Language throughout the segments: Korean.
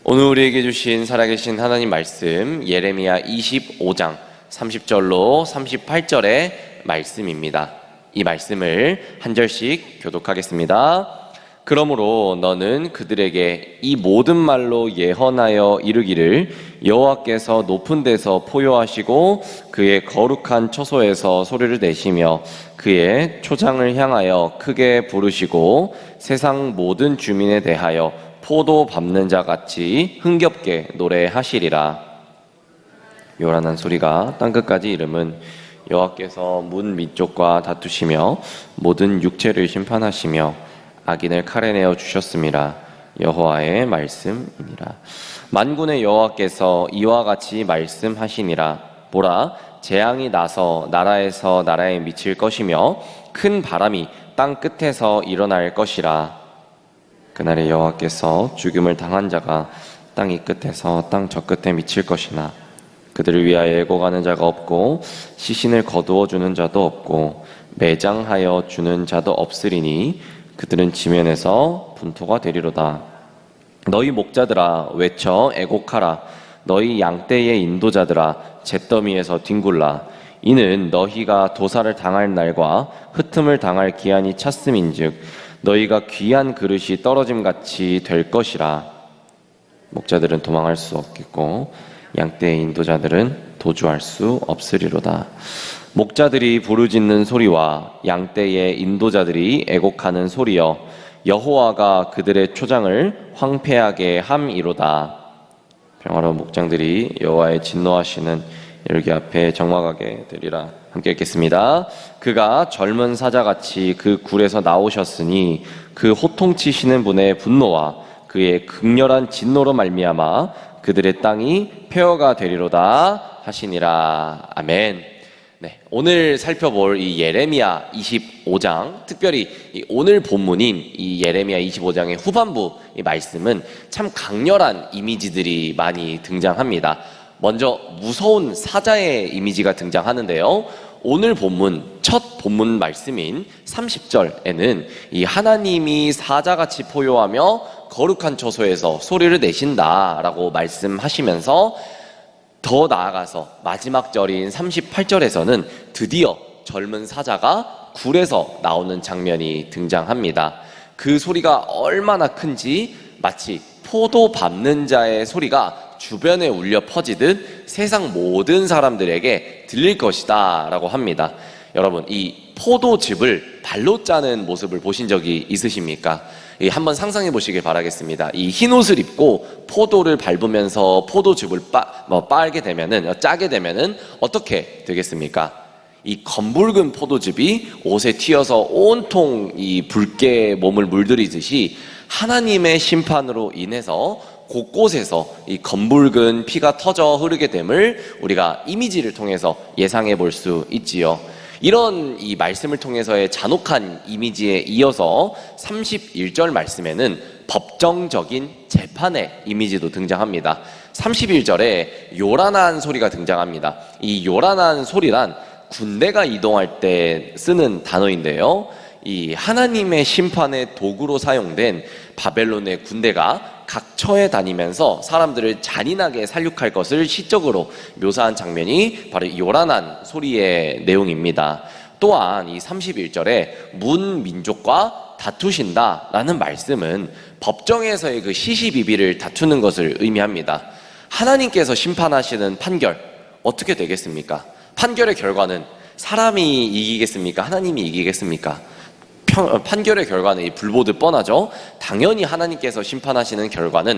오늘 우리에게 주신 살아계신 하나님 말씀 예레미야 25장 30절로 38절의 말씀입니다. 이 말씀을 한 절씩 교독하겠습니다. 그러므로 너는 그들에게 이 모든 말로 예언하여 이르기를 여호와께서 높은 데서 포효하시고 그의 거룩한 처소에서 소리를 내시며 그의 초장을 향하여 크게 부르시고 세상 모든 주민에 대하여 포도 밟는 자 같이 흥겹게 노래하시리라. 요란한 소리가 땅끝까지 이름은 여호와께서 문 밑쪽과 다투시며 모든 육체를 심판하시며 악인을 칼에 내어 주셨음이라. 여호와의 말씀이니라. 만군의 여호와께서 이와 같이 말씀하시니라. 보라, 재앙이 나서 나라에서 나라에 미칠 것이며 큰 바람이 땅 끝에서 일어날 것이라. 그날에 여호와께서 죽임을 당한 자가 땅 이 끝에서 땅 저 끝에 미칠 것이나 그들을 위하여 애고가는 자가 없고 시신을 거두어 주는 자도 없고 매장하여 주는 자도 없으리니 그들은 지면에서 분토가 되리로다. 너희 목자들아 외쳐 애곡하라. 너희 양떼의 인도자들아 잿더미에서 뒹굴라. 이는 너희가 도살을 당할 날과 흩음을 당할 기한이 찼음인즉 너희가 귀한 그릇이 떨어짐같이 될 것이라. 목자들은 도망할 수 없겠고 양떼의 인도자들은 도주할 수 없으리로다. 목자들이 부르짖는 소리와 양떼의 인도자들이 애곡하는 소리여 여호와가 그들의 초장을 황폐하게 함이로다. 평화로운 목장들이 여호와의 진노하시는 열기 앞에 적막하게 되리라. 함께 읽겠습니다. 그가 젊은 사자같이 그 굴에서 나오셨으니 그 호통치시는 분의 분노와 그의 극렬한 진노로 말미암아 그들의 땅이 폐허가 되리로다 하시니라. 아멘. 네, 오늘 살펴볼 이 예레미야 25장, 특별히 오늘 본문인 이 예레미야 25장의 후반부 이 말씀은 참 강렬한 이미지들이 많이 등장합니다. 먼저 무서운 사자의 이미지가 등장하는데요. 오늘 본문, 첫 본문 말씀인 30절에는 이 하나님이 사자같이 포효하며 거룩한 처소에서 소리를 내신다라고 말씀하시면서 더 나아가서 마지막 절인 38절에서는 드디어 젊은 사자가 굴에서 나오는 장면이 등장합니다. 그 소리가 얼마나 큰지 마치 포도 밟는 자의 소리가 주변에 울려 퍼지듯 세상 모든 사람들에게 들릴 것이다 라고 합니다. 여러분, 이 포도즙을 발로 짜는 모습을 보신 적이 있으십니까? 한번 상상해 보시길 바라겠습니다. 이 흰 옷을 입고 포도를 밟으면서 포도즙을 짜게 되면은 어떻게 되겠습니까? 이 검붉은 포도즙이 옷에 튀어서 온통 이 붉게 몸을 물들이듯이 하나님의 심판으로 인해서 곳곳에서 이 검붉은 피가 터져 흐르게 됨을 우리가 이미지를 통해서 예상해 볼 수 있지요. 이런 이 말씀을 통해서의 잔혹한 이미지에 이어서 31절 말씀에는 법정적인 재판의 이미지도 등장합니다. 31절에 요란한 소리가 등장합니다. 이 요란한 소리란 군대가 이동할 때 쓰는 단어인데요. 이 하나님의 심판의 도구로 사용된 바벨론의 군대가 각처에 다니면서 사람들을 잔인하게 살육할 것을 시적으로 묘사한 장면이 바로 요란한 소리의 내용입니다. 또한 이 31절에 문 민족과 다투신다라는 말씀은 법정에서의 그 시시비비를 다투는 것을 의미합니다. 하나님께서 심판하시는 판결 어떻게 되겠습니까? 판결의 결과는 사람이 이기겠습니까? 하나님이 이기겠습니까? 판결의 결과는 이 불보듯 뻔하죠. 당연히 하나님께서 심판하시는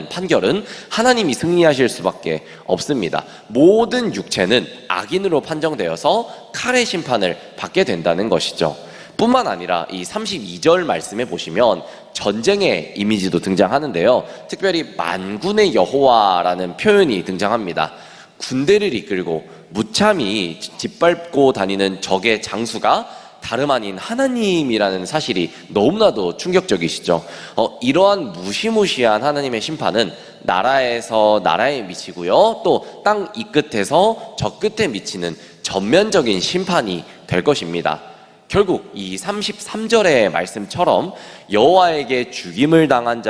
판결은 하나님이 승리하실 수밖에 없습니다. 모든 육체는 악인으로 판정되어서 칼의 심판을 받게 된다는 것이죠. 뿐만 아니라 이 32절 말씀에 보시면 전쟁의 이미지도 등장하는데요. 특별히 만군의 여호와라는 표현이 등장합니다. 군대를 이끌고 무참히 짓밟고 다니는 적의 장수가 다름 아닌 하나님이라는 사실이 너무나도 충격적이시죠. 이러한 무시무시한 하나님의 심판은 나라에서 나라에 미치고요, 또 땅 이 끝에서 저 끝에 미치는 전면적인 심판이 될 것입니다. 결국 이 33절의 말씀처럼 여호와에게 죽임을 당한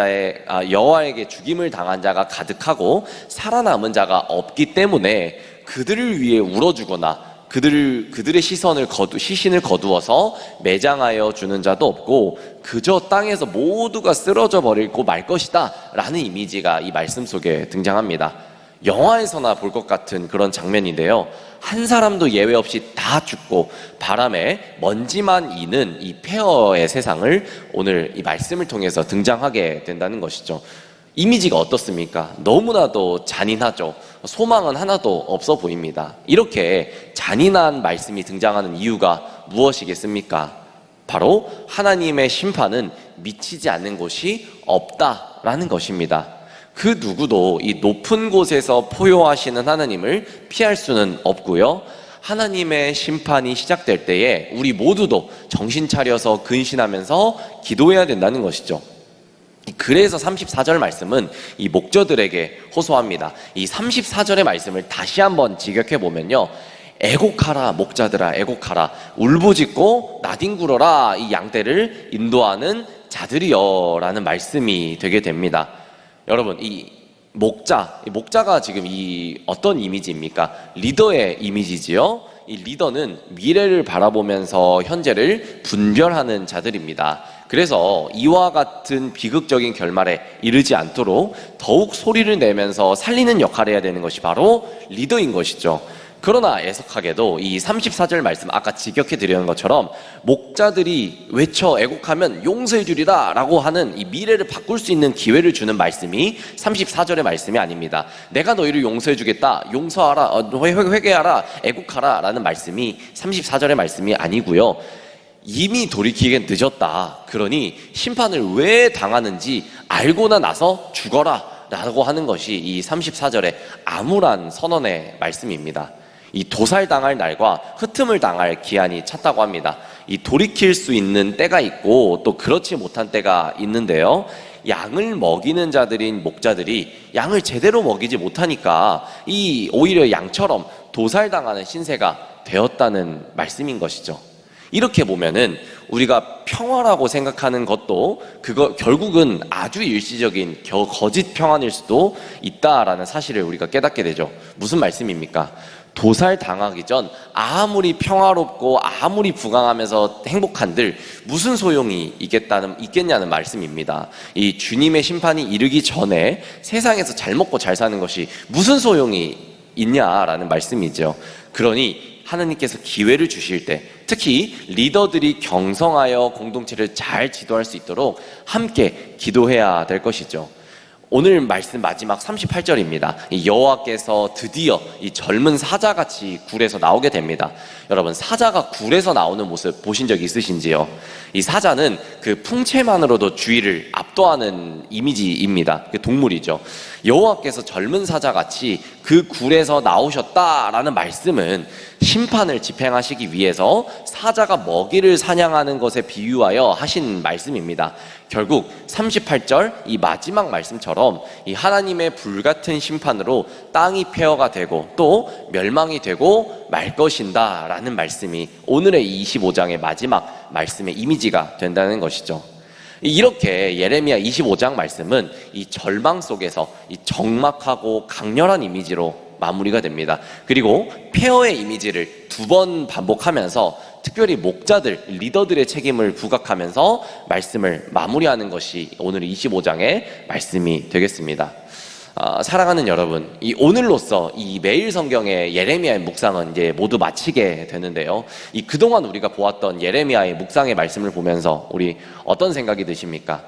자가 가득하고 살아남은 자가 없기 때문에 그들을 위해 울어주거나 그들의 시신을 거두어서 매장하여 주는 자도 없고 그저 땅에서 모두가 쓰러져 버리고 말 것이다 라는 이미지가 이 말씀 속에 등장합니다. 영화에서나 볼 것 같은 그런 장면인데요, 한 사람도 예외 없이 다 죽고 바람에 먼지만 이는 이 폐허의 세상을 오늘 이 말씀을 통해서 등장하게 된다는 것이죠. 이미지가 어떻습니까? 너무나도 잔인하죠. 소망은 하나도 없어 보입니다. 이렇게 잔인한 말씀이 등장하는 이유가 무엇이겠습니까? 바로 하나님의 심판은 미치지 않는 곳이 없다라는 것입니다. 그 누구도 이 높은 곳에서 포효하시는 하나님을 피할 수는 없고요, 하나님의 심판이 시작될 때에 우리 모두도 정신 차려서 근신하면서 기도해야 된다는 것이죠. 그래서 34절 말씀은 이 목자들에게 호소합니다. 이 34절의 말씀을 다시 한번 직역해 보면요, 애곡하라 목자들아 애곡하라, 울부짖고 나뒹굴어라 이 양떼를 인도하는 자들이여 라는 말씀이 되게 됩니다. 여러분, 이 목자가 지금 이 어떤 이미지입니까? 리더의 이미지지요. 이 리더는 미래를 바라보면서 현재를 분별하는 자들입니다. 그래서 이와 같은 비극적인 결말에 이르지 않도록 더욱 소리를 내면서 살리는 역할을 해야 되는 것이 바로 리더인 것이죠. 그러나 애석하게도 이 34절 말씀, 아까 직역해 드리는 것처럼 목자들이 외쳐 애곡하면 용서해 주리라 라고 하는 이 미래를 바꿀 수 있는 기회를 주는 말씀이 34절의 말씀이 아닙니다. 내가 너희를 용서해 주겠다, 용서하라, 회개하라, 애곡하라 라는 말씀이 34절의 말씀이 아니고요, 이미 돌이키기엔 늦었다, 그러니 심판을 왜 당하는지 알고나 나서 죽어라 라고 하는 것이 이 34절의 암울한 선언의 말씀입니다. 이 도살당할 날과 흩음을 당할 기한이 찼다고 합니다. 이 돌이킬 수 있는 때가 있고 또 그렇지 못한 때가 있는데요, 양을 먹이는 자들인 목자들이 양을 제대로 먹이지 못하니까 이 오히려 양처럼 도살당하는 신세가 되었다는 말씀인 것이죠. 이렇게 보면은 우리가 평화라고 생각하는 것도 그거 결국은 아주 일시적인 거짓 평안일 수도 있다라는 사실을 우리가 깨닫게 되죠. 무슨 말씀입니까? 도살 당하기 전 아무리 평화롭고 아무리 부강하면서 행복한들 무슨 소용이 있겠냐는 말씀입니다. 이 주님의 심판이 이르기 전에 세상에서 잘 먹고 잘 사는 것이 무슨 소용이 있냐라는 말씀이죠. 그러니 하나님께서 기회를 주실 때, 특히 리더들이 경성하여 공동체를 잘 지도할 수 있도록 함께 기도해야 될 것이죠. 오늘 말씀 마지막 38절입니다. 여호와께서 드디어 이 젊은 사자같이 굴에서 나오게 됩니다. 여러분, 사자가 굴에서 나오는 모습 보신 적 있으신지요? 이 사자는 그 풍채만으로도 주위를 압도하는 이미지입니다. 그 동물이죠. 여호와께서 젊은 사자같이 그 굴에서 나오셨다라는 말씀은 심판을 집행하시기 위해서 사자가 먹이를 사냥하는 것에 비유하여 하신 말씀입니다. 결국 38절 이 마지막 말씀처럼 이 하나님의 불같은 심판으로 땅이 폐허가 되고 또 멸망이 되고 말 것인다 라는 말씀이 오늘의 25장의 마지막 말씀의 이미지가 된다는 것이죠. 이렇게 예레미야 25장 말씀은 이 절망 속에서 이 적막하고 강렬한 이미지로 마무리가 됩니다. 그리고 폐허의 이미지를 두 번 반복하면서 특별히 목자들, 리더들의 책임을 부각하면서 말씀을 마무리하는 것이 오늘 25장의 말씀이 되겠습니다. 사랑하는 여러분, 이 오늘로써 이 매일 성경의 예레미야의 묵상은 이제 모두 마치게 되는데요, 이 그동안 우리가 보았던 예레미야의 묵상의 말씀을 보면서 우리 어떤 생각이 드십니까?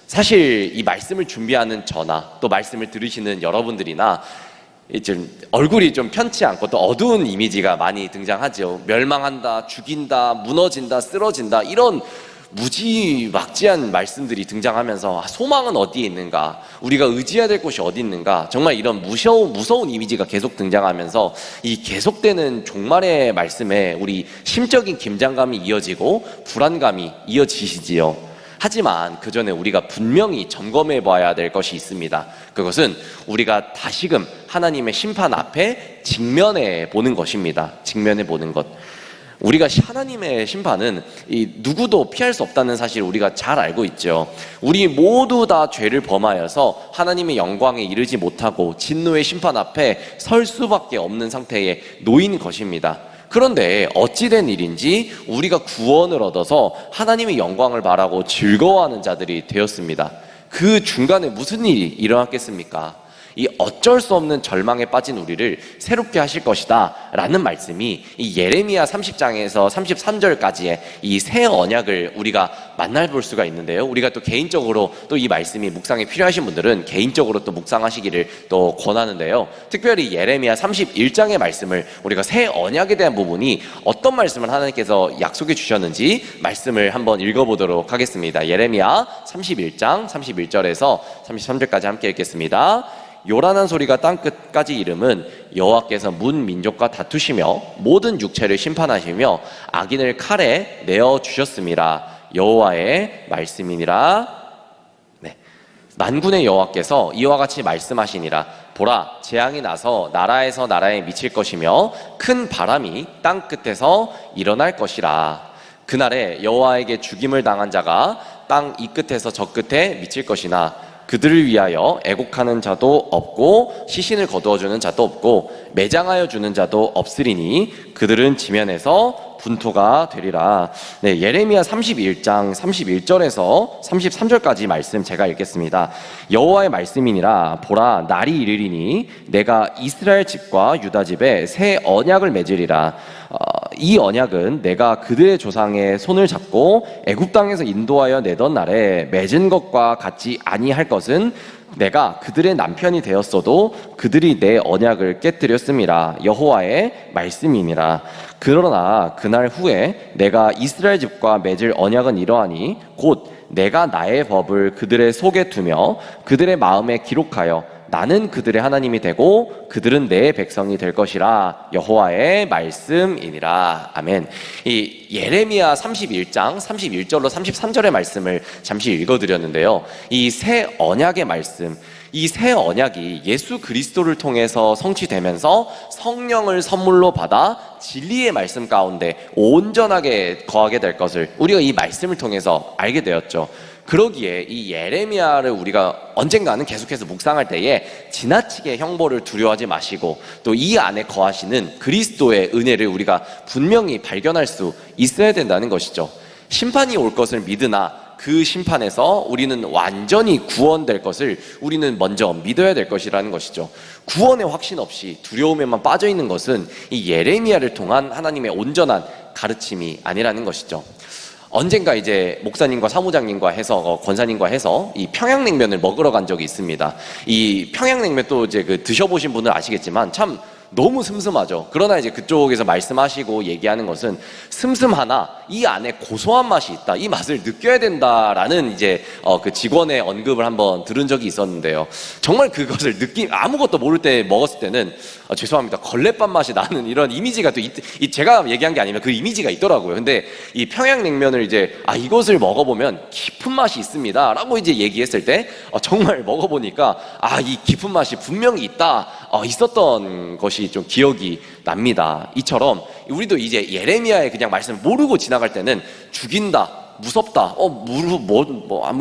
사실 이 말씀을 준비하는 저나 또 말씀을 들으시는 여러분들이나 좀 얼굴이 좀 편치 않고 또 어두운 이미지가 많이 등장하죠. 멸망한다, 죽인다, 무너진다, 쓰러진다, 이런 무지막지한 말씀들이 등장하면서 소망은 어디에 있는가, 우리가 의지해야 될 곳이 어디 있는가, 정말 이런 무서운 이미지가 계속 등장하면서 이 계속되는 종말의 말씀에 우리 심적인 긴장감이 이어지고 불안감이 이어지시지요. 하지만 그 전에 우리가 분명히 점검해 봐야 될 것이 있습니다. 그것은 우리가 다시금 하나님의 심판 앞에 직면해 보는 것입니다. 직면해 보는 것. 우리가 하나님의 심판은 누구도 피할 수 없다는 사실을 우리가 잘 알고 있죠. 우리 모두 다 죄를 범하여서 하나님의 영광에 이르지 못하고 진노의 심판 앞에 설 수밖에 없는 상태에 놓인 것입니다. 그런데 어찌된 일인지 우리가 구원을 얻어서 하나님의 영광을 바라고 즐거워하는 자들이 되었습니다. 그 중간에 무슨 일이 일어났겠습니까? 이 어쩔 수 없는 절망에 빠진 우리를 새롭게 하실 것이다 라는 말씀이 이 예레미야 30장에서 33절까지의 이 새 언약을 우리가 만나볼 수가 있는데요. 우리가 또 개인적으로 또 이 말씀이 묵상에 필요하신 분들은 개인적으로 또 묵상하시기를 또 권하는데요. 특별히 예레미야 31장의 말씀을 우리가 새 언약에 대한 부분이 어떤 말씀을 하나님께서 약속해 주셨는지 말씀을 한번 읽어보도록 하겠습니다. 예레미야 31장 31절에서 33절까지 함께 읽겠습니다. 요란한 소리가 땅끝까지 이름은 여호와께서 문 민족과 다투시며 모든 육체를 심판하시며 악인을 칼에 내어 주셨음이라. 여호와의 말씀이니라. 네. 만군의 여호와께서 이와 같이 말씀하시니라. 보라, 재앙이 나서 나라에서 나라에 미칠 것이며 큰 바람이 땅 끝에서 일어날 것이라. 그날에 여호와에게 죽임을 당한 자가 땅 이 끝에서 저 끝에 미칠 것이나 그들을 위하여 애곡하는 자도 없고 시신을 거두어주는 자도 없고 매장하여 주는 자도 없으리니 그들은 지면에서 분토가 되리라. 네, 예레미야 31장 31절에서 33절까지 말씀 제가 읽겠습니다. 여호와의 말씀이니라. 보라, 날이 이르리니 내가 이스라엘 집과 유다 집에 새 언약을 맺으리라. 이 언약은 내가 그들의 조상의 손을 잡고 애굽 땅에서 인도하여 내던 날에 맺은 것과 같지 아니할 것은 내가 그들의 남편이 되었어도 그들이 내 언약을 깨뜨렸음이라. 여호와의 말씀이니라. 그러나 그날 후에 내가 이스라엘 집과 맺을 언약은 이러하니 곧 내가 나의 법을 그들의 속에 두며 그들의 마음에 기록하여 나는 그들의 하나님이 되고 그들은 내 백성이 될 것이라. 여호와의 말씀이니라. 아멘. 이 예레미야 31장 31절로 33절의 말씀을 잠시 읽어드렸는데요. 이 새 언약의 말씀, 이 새 언약이 예수 그리스도를 통해서 성취되면서 성령을 선물로 받아 진리의 말씀 가운데 온전하게 거하게 될 것을 우리가 이 말씀을 통해서 알게 되었죠. 그러기에 이 예레미야를 우리가 언젠가는 계속해서 묵상할 때에 지나치게 형벌을 두려워하지 마시고 또 이 안에 거하시는 그리스도의 은혜를 우리가 분명히 발견할 수 있어야 된다는 것이죠. 심판이 올 것을 믿으나 그 심판에서 우리는 완전히 구원될 것을 우리는 먼저 믿어야 될 것이라는 것이죠. 구원의 확신 없이 두려움에만 빠져 있는 것은 이 예레미야를 통한 하나님의 온전한 가르침이 아니라는 것이죠. 언젠가 이제 목사님과 사무장님과 해서 권사님과 해서 이 평양냉면을 먹으러 간 적이 있습니다. 이 평양냉면 또 이제 드셔보신 분은 아시겠지만 참 너무 슴슴하죠. 그러나 이제 그쪽에서 말씀하시고 얘기하는 것은 슴슴하나 이 안에 고소한 맛이 있다. 이 맛을 느껴야 된다라는 이제 그 직원의 언급을 한번 들은 적이 있었는데요. 정말 그것을 아무것도 모를 때 먹었을 때는 죄송합니다, 걸레밥 맛이 나는 이런 이미지가 또 제가 얘기한 게 아니면 그 이미지가 있더라고요. 근데 이 평양냉면을 이제 이것을 먹어보면 깊은 맛이 있습니다라고 이제 얘기했을 때 정말 먹어보니까 이 깊은 맛이 분명히 있었던 것이 좀 기억이 납니다. 이처럼 우리도 이제 예레미야의 그냥 말씀을 모르고 지나갈 때는 죽인다, 무섭다,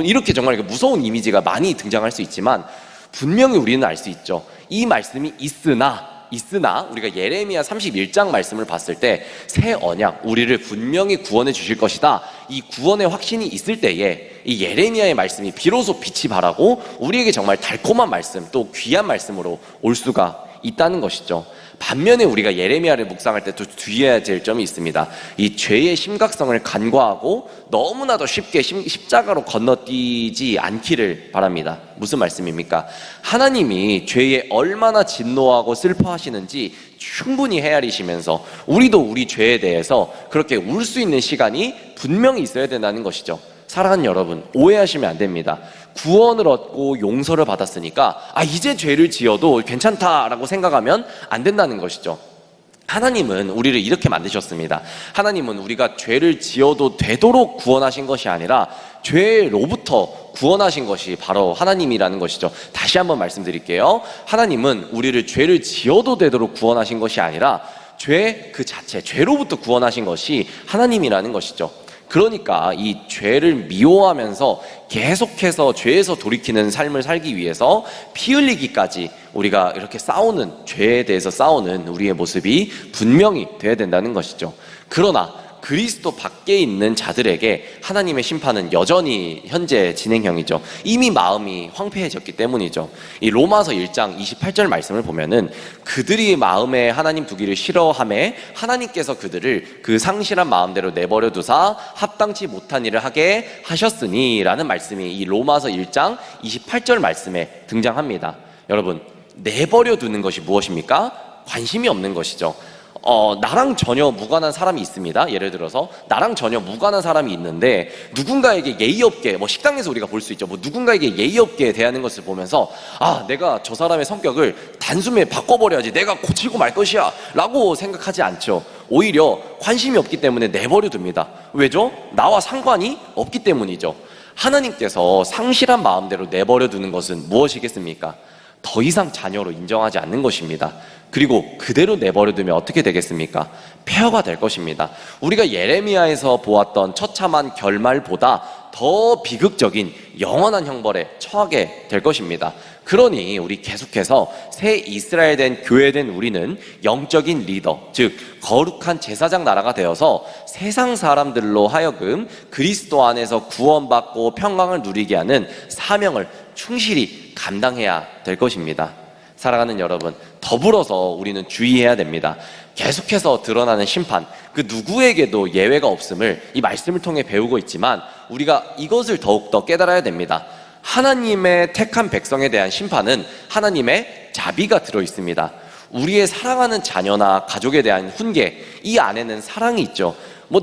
이렇게 정말 무서운 이미지가 많이 등장할 수 있지만 분명히 우리는 알 수 있죠. 이 말씀이 있으나 우리가 예레미야 31장 말씀을 봤을 때 새 언약, 우리를 분명히 구원해 주실 것이다, 이 구원의 확신이 있을 때에 이 예레미야의 말씀이 비로소 빛이 발하고 우리에게 정말 달콤한 말씀, 또 귀한 말씀으로 올 수가 있다는 것이죠. 반면에 우리가 예레미야를 묵상할 때 또 주의해야 될 점이 있습니다. 이 죄의 심각성을 간과하고 너무나도 쉽게 십자가로 건너뛰지 않기를 바랍니다. 무슨 말씀입니까? 하나님이 죄에 얼마나 진노하고 슬퍼하시는지 충분히 헤아리시면서 우리도 우리 죄에 대해서 그렇게 울 수 있는 시간이 분명히 있어야 된다는 것이죠. 사랑하는 여러분, 오해하시면 안 됩니다. 구원을 얻고 용서를 받았으니까 이제 죄를 지어도 괜찮다라고 생각하면 안 된다는 것이죠. 하나님은 우리를 이렇게 만드셨습니다. 하나님은 우리가 죄를 지어도 되도록 구원하신 것이 아니라 죄로부터 구원하신 것이 바로 하나님이라는 것이죠. 다시 한번 말씀드릴게요. 하나님은 우리를 죄를 지어도 되도록 구원하신 것이 아니라 죄 그 자체, 죄로부터 구원하신 것이 하나님이라는 것이죠. 그러니까 이 죄를 미워하면서 계속해서 죄에서 돌이키는 삶을 살기 위해서 피 흘리기까지 우리가 이렇게 싸우는, 죄에 대해서 싸우는 우리의 모습이 분명히 돼야 된다는 것이죠. 그러나 그리스도 밖에 있는 자들에게 하나님의 심판은 여전히 현재 진행형이죠. 이미 마음이 황폐해졌기 때문이죠. 이 로마서 1장 28절 말씀을 보면은 그들이 마음에 하나님 두기를 싫어하매 하나님께서 그들을 그 상실한 마음대로 내버려 두사 합당치 못한 일을 하게 하셨으니 라는 말씀이 이 로마서 1장 28절 말씀에 등장합니다. 여러분, 내버려 두는 것이 무엇입니까? 관심이 없는 것이죠. 나랑 전혀 무관한 사람이 있습니다. 예를 들어서 나랑 전혀 무관한 사람이 있는데 누군가에게 예의 없게, 식당에서 우리가 볼 수 있죠. 누군가에게 예의 없게 대하는 것을 보면서 내가 저 사람의 성격을 단숨에 바꿔버려야지, 내가 고치고 말 것이야 라고 생각하지 않죠. 오히려 관심이 없기 때문에 내버려 둡니다. 왜죠? 나와 상관이 없기 때문이죠. 하나님께서 상실한 마음대로 내버려 두는 것은 무엇이겠습니까? 더 이상 자녀로 인정하지 않는 것입니다. 그리고 그대로 내버려두면 어떻게 되겠습니까? 폐허가 될 것입니다. 우리가 예레미야에서 보았던 처참한 결말보다 더 비극적인 영원한 형벌에 처하게 될 것입니다. 그러니 우리 계속해서 새 이스라엘 된 교회 된 우리는 영적인 리더, 즉 거룩한 제사장 나라가 되어서 세상 사람들로 하여금 그리스도 안에서 구원받고 평강을 누리게 하는 사명을 충실히 감당해야 될 것입니다. 사랑하는 여러분, 더불어서 우리는 주의해야 됩니다. 계속해서 드러나는 심판, 그 누구에게도 예외가 없음을 이 말씀을 통해 배우고 있지만 우리가 이것을 더욱더 깨달아야 됩니다. 하나님의 택한 백성에 대한 심판은 하나님의 자비가 들어있습니다. 우리의 사랑하는 자녀나 가족에 대한 훈계, 이 안에는 사랑이 있죠.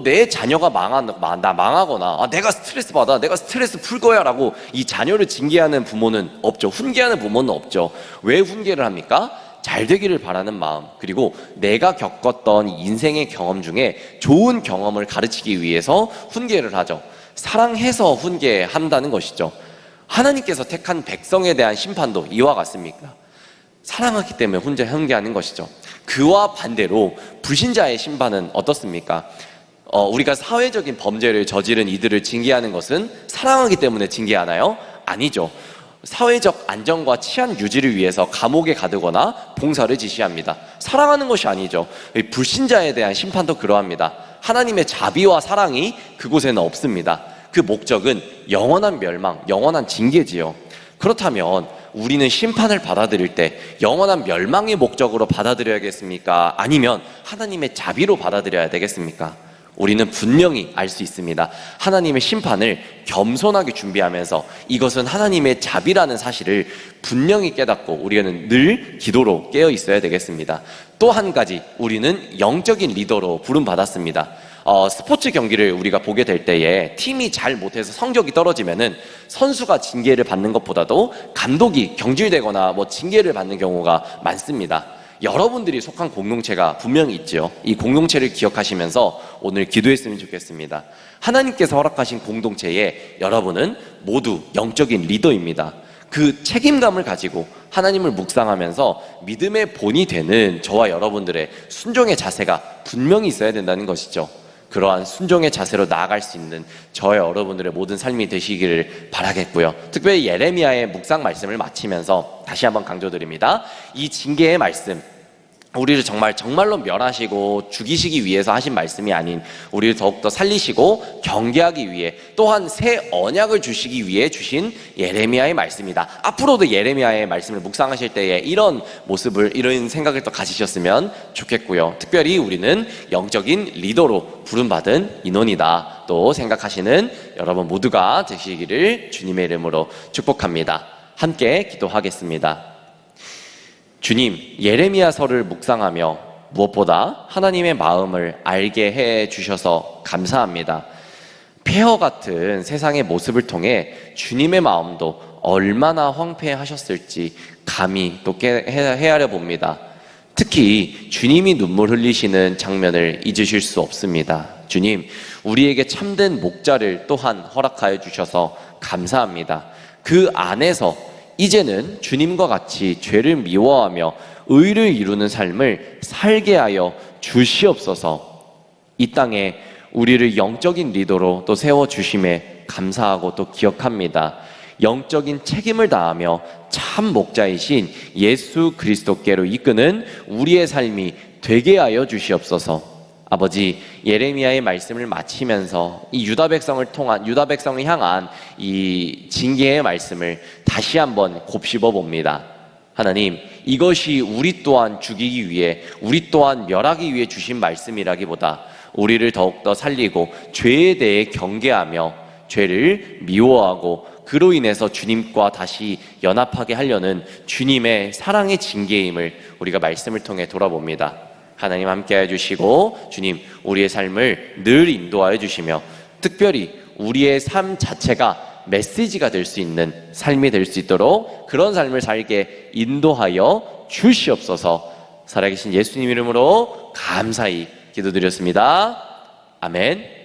내 자녀가 망하거나 내가 스트레스 받아, 내가 스트레스 풀 거야 라고 이 자녀를 징계하는 부모는 없죠. 훈계하는 부모는 없죠. 왜 훈계를 합니까? 잘 되기를 바라는 마음, 그리고 내가 겪었던 인생의 경험 중에 좋은 경험을 가르치기 위해서 훈계를 하죠. 사랑해서 훈계한다는 것이죠. 하나님께서 택한 백성에 대한 심판도 이와 같습니다. 사랑하기 때문에 훈계하는 것이죠. 그와 반대로 불신자의 심판은 어떻습니까? 우리가 사회적인 범죄를 저지른 이들을 징계하는 것은 사랑하기 때문에 징계하나요? 아니죠. 사회적 안정과 치안 유지를 위해서 감옥에 가두거나 봉사를 지시합니다. 사랑하는 것이 아니죠. 불신자에 대한 심판도 그러합니다. 하나님의 자비와 사랑이 그곳에는 없습니다. 그 목적은 영원한 멸망, 영원한 징계지요. 그렇다면 우리는 심판을 받아들일 때 영원한 멸망의 목적으로 받아들여야겠습니까? 아니면 하나님의 자비로 받아들여야 되겠습니까? 우리는 분명히 알 수 있습니다. 하나님의 심판을 겸손하게 준비하면서 이것은 하나님의 자비라는 사실을 분명히 깨닫고 우리는 늘 기도로 깨어 있어야 되겠습니다. 또 한 가지, 우리는 영적인 리더로 부름받았습니다. 스포츠 경기를 우리가 보게 될 때에 팀이 잘 못해서 성적이 떨어지면은 선수가 징계를 받는 것보다도 감독이 경질되거나 징계를 받는 경우가 많습니다. 여러분들이 속한 공동체가 분명히 있죠. 이 공동체를 기억하시면서 오늘 기도했으면 좋겠습니다. 하나님께서 허락하신 공동체에 여러분은 모두 영적인 리더입니다. 그 책임감을 가지고 하나님을 묵상하면서 믿음의 본이 되는 저와 여러분들의 순종의 자세가 분명히 있어야 된다는 것이죠. 그러한 순종의 자세로 나아갈 수 있는 저와 여러분들의 모든 삶이 되시기를 바라겠고요. 특별히 예레미야의 묵상 말씀을 마치면서 다시 한번 강조드립니다. 이 징계의 말씀, 우리를 정말로 멸하시고 죽이시기 위해서 하신 말씀이 아닌 우리를 더욱더 살리시고 경계하기 위해 또한 새 언약을 주시기 위해 주신 예레미야의 말씀이다. 앞으로도 예레미야의 말씀을 묵상하실 때에 이런 모습을, 이런 생각을 또 가지셨으면 좋겠고요. 특별히 우리는 영적인 리더로 부름받은 인원이다 또 생각하시는 여러분 모두가 되시기를 주님의 이름으로 축복합니다. 함께 기도하겠습니다. 주님, 예레미야서를 묵상하며 무엇보다 하나님의 마음을 알게 해 주셔서 감사합니다. 폐허 같은 세상의 모습을 통해 주님의 마음도 얼마나 황폐하셨을지 감히 또 헤아려 봅니다. 특히 주님이 눈물 흘리시는 장면을 잊으실 수 없습니다. 주님, 우리에게 참된 목자를 또한 허락하여 주셔서 감사합니다. 그 안에서 이제는 주님과 같이 죄를 미워하며 의를 이루는 삶을 살게 하여 주시옵소서. 이 땅에 우리를 영적인 리더로 또 세워주심에 감사하고 또 기억합니다. 영적인 책임을 다하며 참 목자이신 예수 그리스도께로 이끄는 우리의 삶이 되게 하여 주시옵소서. 아버지, 예레미야의 말씀을 마치면서 이 유다 백성을 향한 이 징계의 말씀을 다시 한번 곱씹어 봅니다. 하나님, 이것이 우리 또한 죽이기 위해, 우리 또한 멸하기 위해 주신 말씀이라기보다 우리를 더욱더 살리고 죄에 대해 경계하며 죄를 미워하고 그로 인해서 주님과 다시 연합하게 하려는 주님의 사랑의 징계임을 우리가 말씀을 통해 돌아봅니다. 하나님 함께해 주시고 주님, 우리의 삶을 늘 인도하여 주시며 특별히 우리의 삶 자체가 메시지가 될 수 있는 삶이 될 수 있도록 그런 삶을 살게 인도하여 주시옵소서. 살아계신 예수님 이름으로 감사히 기도드렸습니다. 아멘.